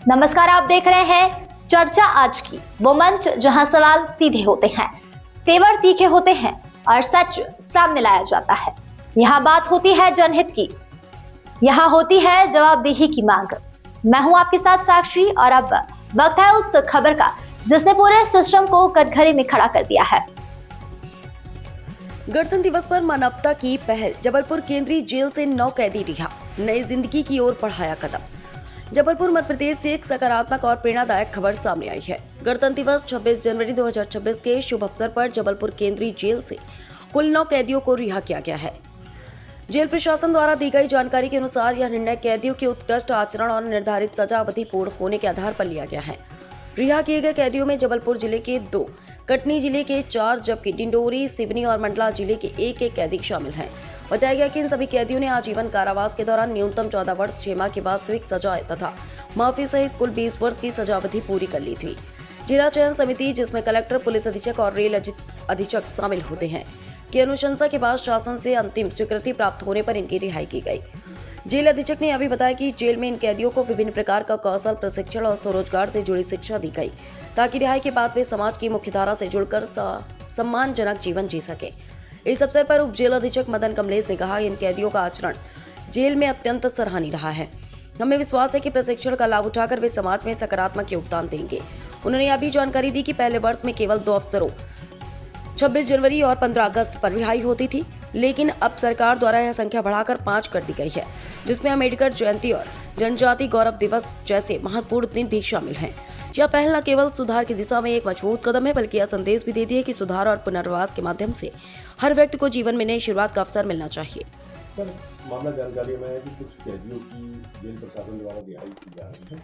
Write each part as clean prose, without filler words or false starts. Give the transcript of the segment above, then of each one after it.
नमस्कार, आप देख रहे हैं चर्चा आज की, वो मंच जहां सवाल सीधे होते हैं, तेवर तीखे होते हैं और सच सामने लाया जाता है। यहाँ बात होती है जनहित की, यहाँ होती है जवाबदेही की मांग। मैं हूं आपके साथ साक्षी और अब वक्त है उस खबर का जिसने पूरे सिस्टम को कटघरे में खड़ा कर दिया है। गणतंत्र दिवस पर मानवता की पहल, जबलपुर केंद्रीय जेल से 9 कैदी रिहा, नई जिंदगी की ओर बढ़ाया कदम। जबलपुर मध्य प्रदेश से एक सकारात्मक और प्रेरणादायक खबर सामने आई है। गणतंत्र दिवस 26 जनवरी 2026 के शुभ अवसर पर जबलपुर केंद्रीय जेल से कुल 9 कैदियों को रिहा किया गया है। जेल प्रशासन द्वारा दी गई जानकारी के अनुसार यह निर्णय कैदियों के उत्कृष्ट आचरण और निर्धारित सजा अवधि पूर्ण होने के आधार पर लिया गया है। रिहा किए गए कैदियों में जबलपुर जिले के 2, कटनी जिले के 4, जबकि डिंडोरी, सिवनी और मंडला जिले के 1 कैदी शामिल हैं। बताया गया कि इन सभी कैदियों ने आजीवन कारावास के दौरान न्यूनतम 14 वर्ष 6 माह की वास्तविक सजा तथा माफी सहित कुल 20 वर्ष की सजा अवधि पूरी कर ली थी। जिला चयन समिति, जिसमें कलेक्टर, पुलिस अधीक्षक और रेल अधीक्षक शामिल होते हैं, की अनुशंसा के बाद शासन से अंतिम स्वीकृति प्राप्त होने पर इनकी रिहाई की गई। जेल अधीक्षक ने अभी बताया कि जेल में इन कैदियों को विभिन्न प्रकार का कौशल प्रशिक्षण और स्वरोजगार से जुड़ी शिक्षा दी गई, ताकि रिहाई के बाद वे समाज की मुख्यधारा से जुड़कर सम्मानजनक जीवन जी सके। इस अवसर पर उप जेल अधीक्षक मदन कमलेश ने कहा, इन कैदियों का आचरण जेल में अत्यंत सराहनीय रहा है। हमें विश्वास है कि प्रशिक्षण का लाभ उठाकर वे समाज में सकारात्मक योगदान देंगे। उन्होंने यह भी जानकारी दी कि पहले वर्ष में केवल 2 अफसरों 26 जनवरी और 15 अगस्त पर रिहाई होती थी, लेकिन अब सरकार द्वारा यह संख्या बढ़ाकर 5 कर दी गई है, जिसमें अम्बेडकर जयंती और जनजाति गौरव दिवस जैसे महत्वपूर्ण दिन भी शामिल हैं। यह पहल न केवल सुधार की दिशा में एक मजबूत कदम है, बल्कि यह संदेश भी देती है कि सुधार और पुनर्वास के माध्यम से हर व्यक्ति को जीवन में नई शुरुआत का अवसर मिलना चाहिए। सर, मामला जानकारी में है कि कुछ कैदियों की जेल प्रशासन द्वारा रिहाई की जा रही है,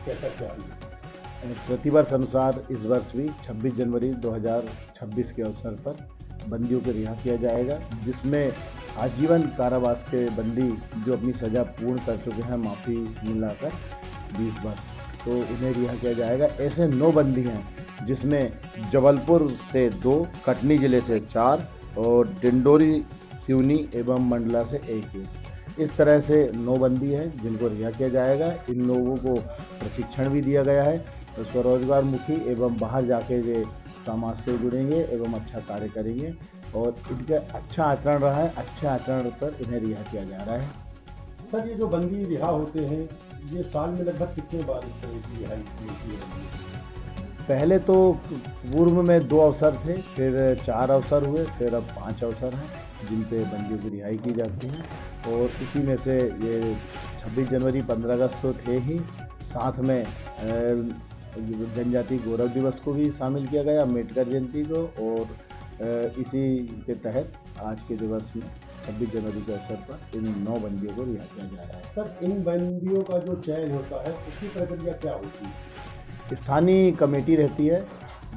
कैसा क्या है? प्रतिवर्ष अनुसार इस वर्ष भी 26 जनवरी 2026 के अवसर पर बंदियों को रिहा किया जाएगा, जिसमें आजीवन कारावास के बंदी जो अपनी सजा पूर्ण कर चुके हैं, माफ़ी मिलाकर 20 वर्ष, तो उन्हें रिहा किया जाएगा। ऐसे 9 बंदी हैं, जिसमें जबलपुर से 2, कटनी जिले से 4 और डिंडोरी, सिवनी एवं मंडला से 1। इस तरह से 9 बंदी हैं जिनको रिहा किया जाएगा। इन लोगों को प्रशिक्षण भी दिया गया है, तो स्वरोजगार मुखी एवं बाहर जाके वे समाज से जुड़ेंगे एवं अच्छा कार्य करेंगे और इनका अच्छा आचरण रहा है, अच्छे आचरण पर इन्हें रिहा किया जा रहा है। सर, ये जो बंदी रिहा होते हैं, ये साल में लगभग कितने बार इस तरह की रिहाई होती है? पहले तो पूर्व में 2 अवसर थे, फिर 4 अवसर हुए, फिर अब 5 अवसर हैं जिन पे बंदियों की रिहाई की जाती है। और इसी में से ये 26 जनवरी 15 अगस्त तो थे ही, साथ में जनजाति गौरव दिवस को भी शामिल किया गया, अम्बेडकर जयंती को, और इसी के तहत आज के दिवस में 26 जनवरी के अवसर पर इन 9 बंदियों को रिहा किया जा रहा है। सर, इन बंदियों का जो चयन होता है उसकी प्रक्रिया क्या होती है? स्थानीय कमेटी रहती है,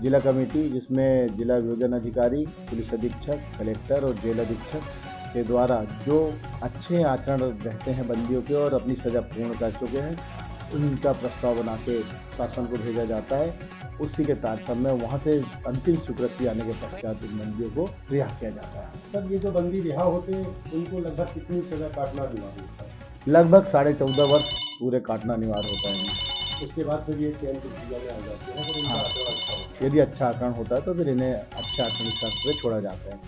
जिला कमेटी, जिसमें जिला वियोजन अधिकारी, पुलिस अधीक्षक, कलेक्टर और जेल अधीक्षक के द्वारा जो अच्छे आचरण रहते हैं बंदियों के और अपनी सजा पूर्ण कर चुके हैं, उनका प्रस्ताव बना के शासन को भेजा जाता है। उसी के तारतम्य में वहाँ से अंतिम स्वीकृति आने के पश्चात इन बंदियों को रिहा किया जाता है। सर, ये जो बंदी रिहा होते हैं उनको लगभग कितनी सजा काटना अनिवार्य होता है? लगभग 14.5 वर्ष पूरे काटना अनिवार्य होता है। उसके बाद फिर ये चयन प्रक्रिया में आ जाती है। फिर इनका आचरण अच्छा होता है। यदि अच्छा आचरण होता है तो फिर इन्हें अच्छा आचरण के साथ छोड़ा जाता है।